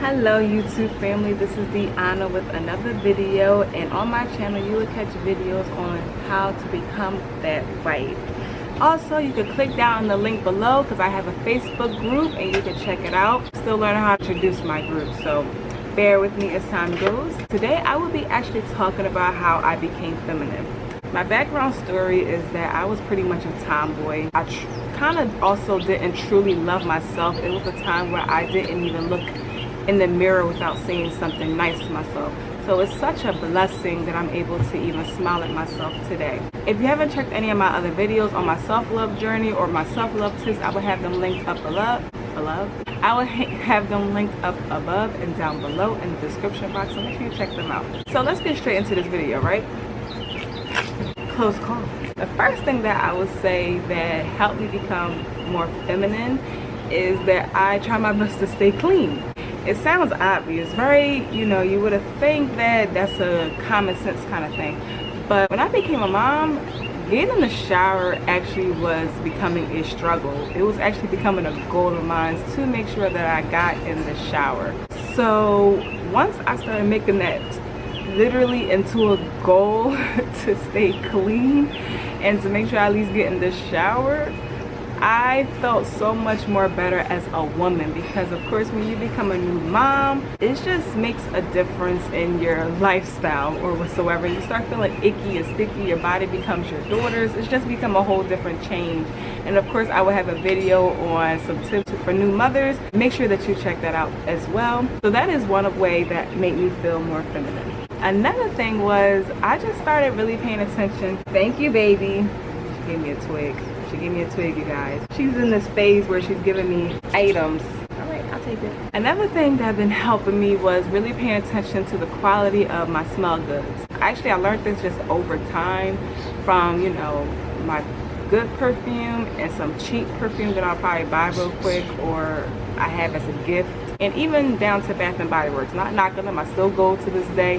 Hello YouTube family, this is Deanna with another video, and on my channel you will catch videos on how to become that wife. Also, you can click down on the link below because I have a Facebook group and you can check it out. Still learning how to introduce my group, so bear with me as time goes. Today I will be actually talking about how I became feminine. My background story is that I was pretty much a tomboy. I kind of also didn't truly love myself. It was a time where I didn't even look in the mirror without saying something nice to myself. So it's such a blessing that I'm able to even smile at myself today. If you haven't checked any of my other videos on my self-love journey or my self-love tips, I will have them linked up above. I will have them linked up above and down below in the description box, so make sure you check them out. So let's get straight into this video, right? Close call. The first thing that I would say that helped me become more feminine is that I try my best to stay clean. It sounds obvious, very, you would think that that's a common sense kind of thing. But when I became a mom, getting in the shower actually was becoming a struggle. It was actually becoming a goal of mine to make sure that I got in the shower. So once I started making that literally into a goal to stay clean and to make sure I at least get in the shower, I felt so much more better as a woman, because of course when you become a new mom, it just makes a difference in your lifestyle or whatsoever. You start feeling icky and sticky, your body becomes your daughter's. It's just become a whole different change. And of course I will have a video on some tips for new mothers. Make sure that you check that out as well. So that is one way that made me feel more feminine. Another thing was I just started really paying attention. Thank you, baby. She gave me a twig. She gave me a twig, you guys. She's in this phase where she's giving me items. All right, I'll take it. Another thing that been helping me was really paying attention to the quality of my smell goods. Actually, I learned this just over time from, my good perfume and some cheap perfume that I'll probably buy real quick or I have as a gift. And even down to Bath and Body Works. Not knocking them, I still go to this day.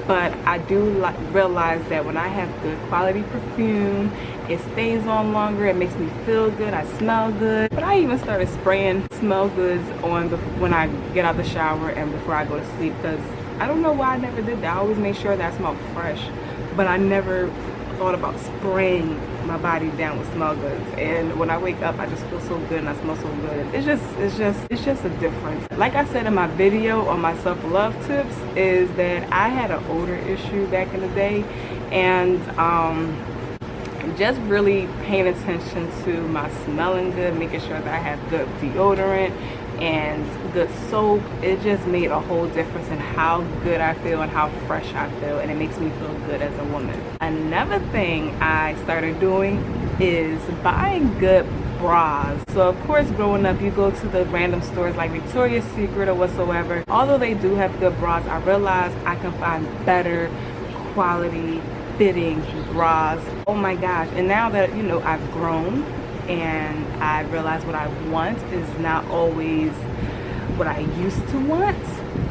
But I do realize that when I have good quality perfume, it stays on longer, it makes me feel good, I smell good. But I even started spraying smell goods on when I get out of the shower and before I go to sleep, because I don't know why I never did that. I always made sure that I smelled fresh, but I never thought about spraying my body down with smell goods. And when I wake up, I just feel so good and I smell so good. It's just a difference. Like I said in my video on my self-love tips, is that I had an odor issue back in the day, and just really paying attention to my smelling good, making sure that I have good deodorant and good soap. It just made a whole difference in how good I feel and how fresh I feel, and it makes me feel good as a woman. Another thing I started doing is buying good bras. So of course growing up, you go to the random stores like Victoria's Secret or whatsoever. Although they do have good bras, I realized I can find better quality fitting bras. Oh my gosh. And now that I've grown and I realize what I want is not always what I used to want,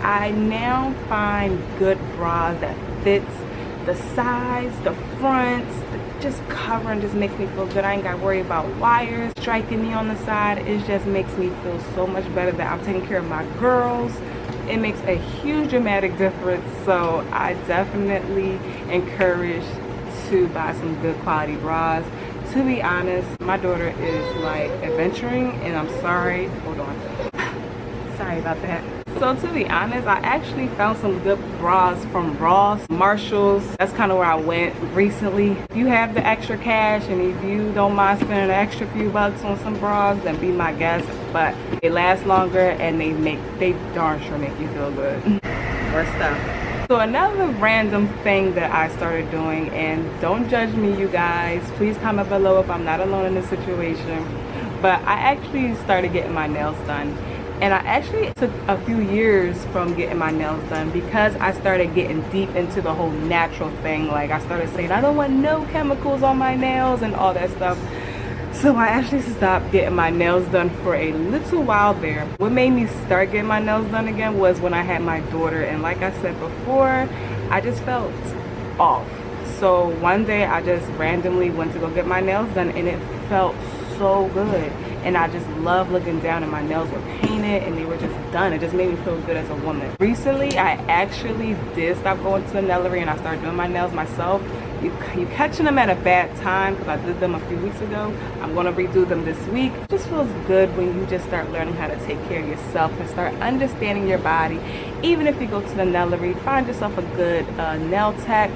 I now find good bras that fits the sides, the fronts, just cover and just makes me feel good. I ain't got to worry about wires striking me on the side. It just makes me feel so much better that I'm taking care of my girls. It makes a huge dramatic difference. So I definitely encourage to buy some good quality bras. To be honest, my daughter is like adventuring, and I'm sorry. Hold on. Sorry about that. So to be honest, I actually found some good bras from Ross, Marshalls. That's kind of where I went recently. If you have the extra cash and if you don't mind spending an extra few bucks on some bras, then be my guest. But they last longer and they darn sure make you feel good. Or stuff. So another random thing that I started doing, and don't judge me you guys, please comment below if I'm not alone in this situation, but I actually started getting my nails done. And I actually took a few years from getting my nails done because I started getting deep into the whole natural thing. Like I started saying I don't want no chemicals on my nails and all that stuff. So I actually stopped getting my nails done for a little while there. What made me start getting my nails done again was when I had my daughter, and like I said before, I just felt off. So one day I just randomly went to go get my nails done and it felt so good. and I just love looking down, and my nails were painted and they were just done. It just made me feel good as a woman. Recently, I actually did stop going to the nailery and I started doing my nails myself. You catching them at a bad time because I did them a few weeks ago. I'm going to redo them this week. It just feels good when you just start learning how to take care of yourself and start understanding your body. Even if you go to the nailery, find yourself a good nail tech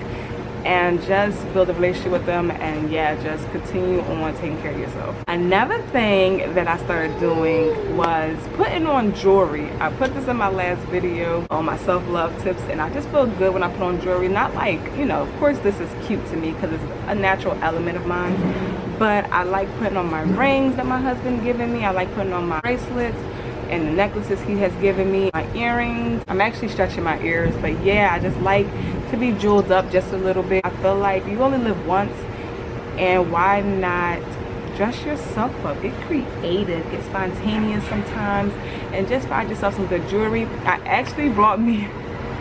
and just build a relationship with them, and yeah, just continue on taking care of yourself. Another thing that I started doing was putting on jewelry. I put this in my last video on my self-love tips, and I just feel good when I put on jewelry. Not like, you know, of course this is cute to me because it's a natural element of mine, but I like putting on my rings that my husband given me. I like putting on my bracelets and the necklaces he has given me, my earrings. I'm actually stretching my ears, but yeah, I just like to be jeweled up just a little bit. I feel like you only live once, and why not dress yourself up? Get creative, get spontaneous sometimes, and just find yourself some good jewelry.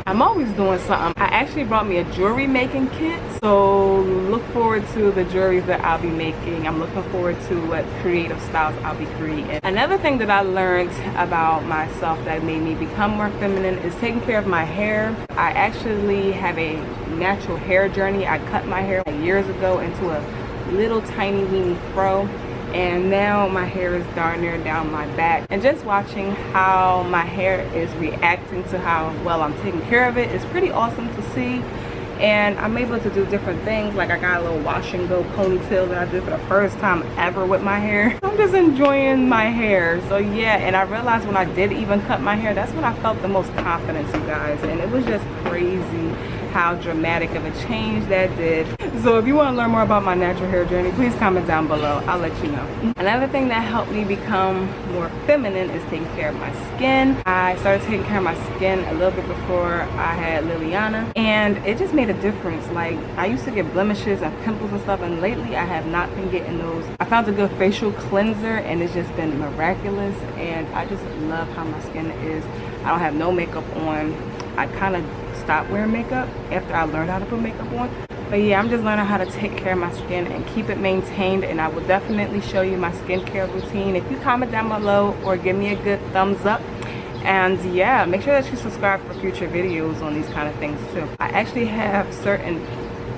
I'm always doing something. I actually brought me a jewelry making kit, so look forward to the jewelry that I'll be making. I'm looking forward to what creative styles I'll be creating. Another thing that I learned about myself that made me become more feminine is taking care of my hair. I actually have a natural hair journey. I cut my hair years ago into a little tiny weeny fro, and now my hair is darn near down my back, and just watching how my hair is reacting to how well I'm taking care of it is pretty awesome to see. And I'm able to do different things, like I got a little wash and go ponytail that I did for the first time ever with my hair. I'm just enjoying my hair. So yeah, and I realized when I did even cut my hair, that's when I felt the most confidence, you guys, and it was just crazy how dramatic of a change that did. So if you want to learn more about my natural hair journey, please comment down below. I'll let you know. Another thing that helped me become more feminine is taking care of my skin. I started taking care of my skin a little bit before I had Liliana, and it just made a difference. Like, I used to get blemishes and pimples and stuff, and lately I have not been getting those. I found a good facial cleanser, and it's just been miraculous, and I just love how my skin is. I don't have no makeup on. I kind of stopped wearing makeup after I learned how to put makeup on. But yeah, I'm just learning how to take care of my skin and keep it maintained, and I will definitely show you my skincare routine if you comment down below or give me a good thumbs up. And yeah, make sure that you subscribe for future videos on these kind of things too. I actually have certain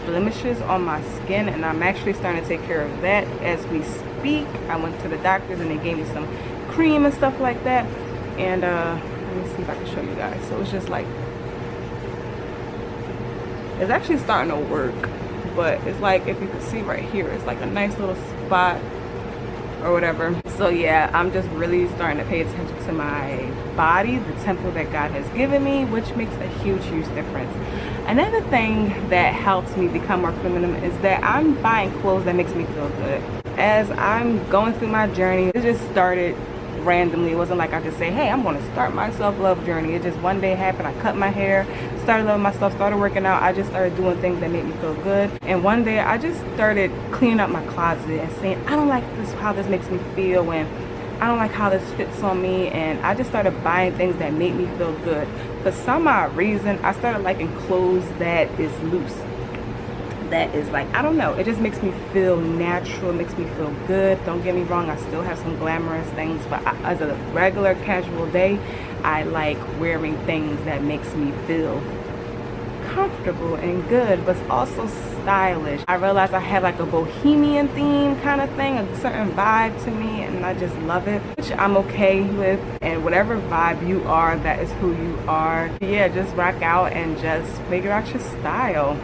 blemishes on my skin, and I'm actually starting to take care of that as we speak. I went to the doctors and they gave me some cream and stuff like that, and let me see if I can show you guys. So it's just like, it's actually starting to work, but it's like, if you can see right here, it's like a nice little spot or whatever. So yeah, I'm just really starting to pay attention to my body, the temple that God has given me, which makes a huge difference. Another thing that helps me become more feminine is that I'm buying clothes that makes me feel good. As I'm going through my journey, it just started randomly. It wasn't like I just say, hey, I'm going to start my self-love journey. It just one day happened. I cut my hair, started loving myself, started working out. I just started doing things that made me feel good. And one day I just started cleaning up my closet and saying, I don't like this, how this makes me feel, and I don't like how this fits on me. And I just started buying things that made me feel good. For some odd reason, I started liking clothes that is loose, that is like, I don't know, it just makes me feel natural, it makes me feel good. Don't get me wrong, I still have some glamorous things, but as a regular casual day, I like wearing things that makes me feel comfortable and good, but also stylish. I realized I had like a bohemian theme kind of thing, a certain vibe to me, and I just love it, which I'm okay with. And whatever vibe you are, that is who you are. Yeah, just rock out and just figure out your style.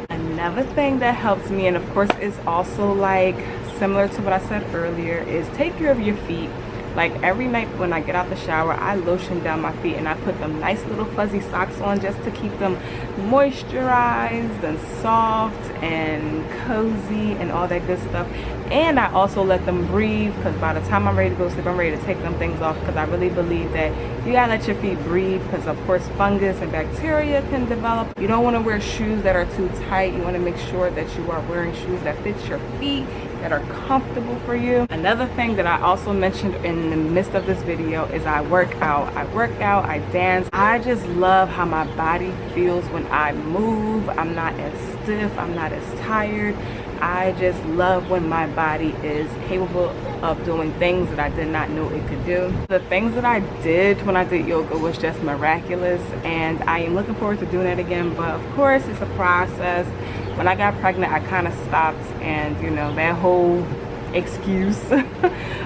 Another thing that helps me, and of course is also like similar to what I said earlier, is take care of your feet. Like every night when I get out the shower, I lotion down my feet and I put them nice little fuzzy socks on just to keep them moisturized and soft and cozy and all that good stuff. And I also let them breathe, because by the time I'm ready to go to sleep, I'm ready to take them things off, because I really believe that you gotta let your feet breathe, because of course fungus and bacteria can develop. You don't want to wear shoes that are too tight. You want to make sure that you are wearing shoes that fit your feet, that are comfortable for you. Another thing that I also mentioned in the midst of this video is I work out, I dance. I just love how my body feels when I move. I'm not as stiff, I'm not as tired. I just love when my body is capable of doing things that I did not know it could do. The things that I did when I did yoga was just miraculous, and I am looking forward to doing it again. But of course, it's a process. When I got pregnant, I kind of stopped, and you know, that whole excuse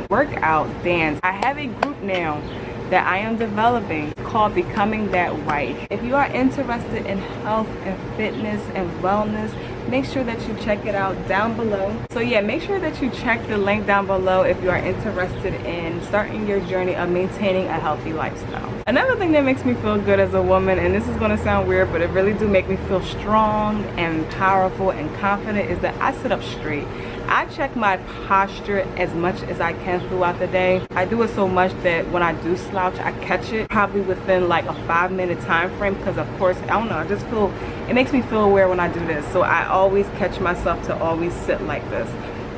workout dance. I have a group now that I am developing called Becoming That Wife. If you are interested in health and fitness and wellness, make sure that you check it out down below. So yeah, make sure that you check the link down below if you are interested in starting your journey of maintaining a healthy lifestyle. Another thing that makes me feel good as a woman, and this is going to sound weird, but it really do make me feel strong and powerful and confident, is that I sit up straight. I check my posture as much as I can throughout the day. I do it so much that when I do slouch, I catch it probably within like a 5-minute time frame, because of course, I don't know, I just feel, it makes me feel aware when I do this. So I always catch myself to always sit like this.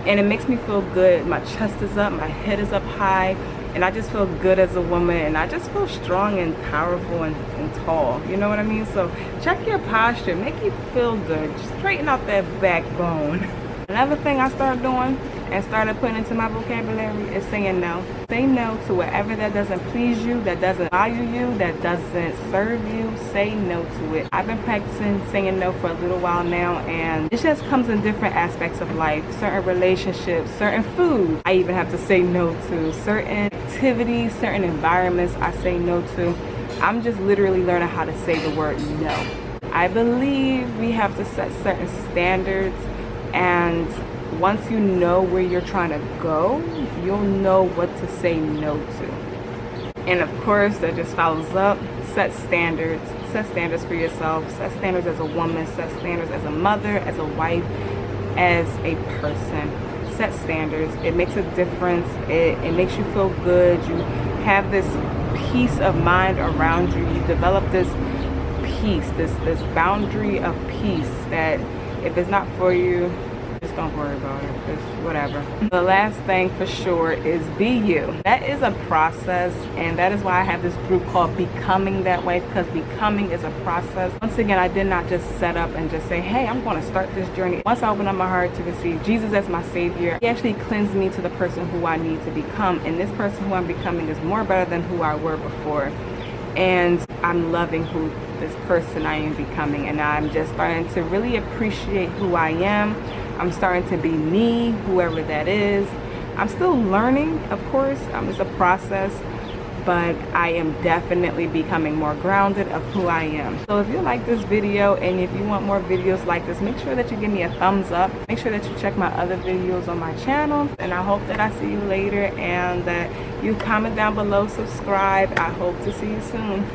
And it makes me feel good. My chest is up, my head is up high, and I just feel good as a woman, and I just feel strong and powerful and tall. You know what I mean? So check your posture, make you feel good, straighten out that backbone. Another thing I started doing and started putting into my vocabulary is saying no. Say no to whatever that doesn't please you, that doesn't value you, that doesn't serve you. Say no to it. I've been practicing saying no for a little while now, and it just comes in different aspects of life. Certain relationships, certain food I even have to say no to. Certain activities, certain environments I say no to. I'm just literally learning how to say the word no. I believe we have to set certain standards, and once you know where you're trying to go, you'll know what to say no to. And of course, that just follows up, set standards for yourself, set standards as a woman, set standards as a mother, as a wife, as a person. Set standards. It makes a difference. It makes you feel good. You have this peace of mind around you. You develop this peace, this boundary of peace that if it's not for you, just don't worry about it. Just whatever. The last thing for sure is be you. That is a process, and that is why I have this group called Becoming That Way, because becoming is a process. Once again, I did not just set up and just say, hey, I'm going to start this journey. Once I opened up my heart to receive Jesus as my Savior, He actually cleansed me to the person who I need to become. And this person who I'm becoming is more better than who I were before. And I'm loving who this person I am becoming, and I'm just starting to really appreciate who I am. I'm starting to be me, whoever that is. I'm still learning, of course. It's a process, but I am definitely becoming more grounded of who I am. So if you like this video and if you want more videos like this, make sure that you give me a thumbs up. Make sure that you check my other videos on my channel, and I hope that I see you later, and that you comment down below, subscribe. I hope to see you soon.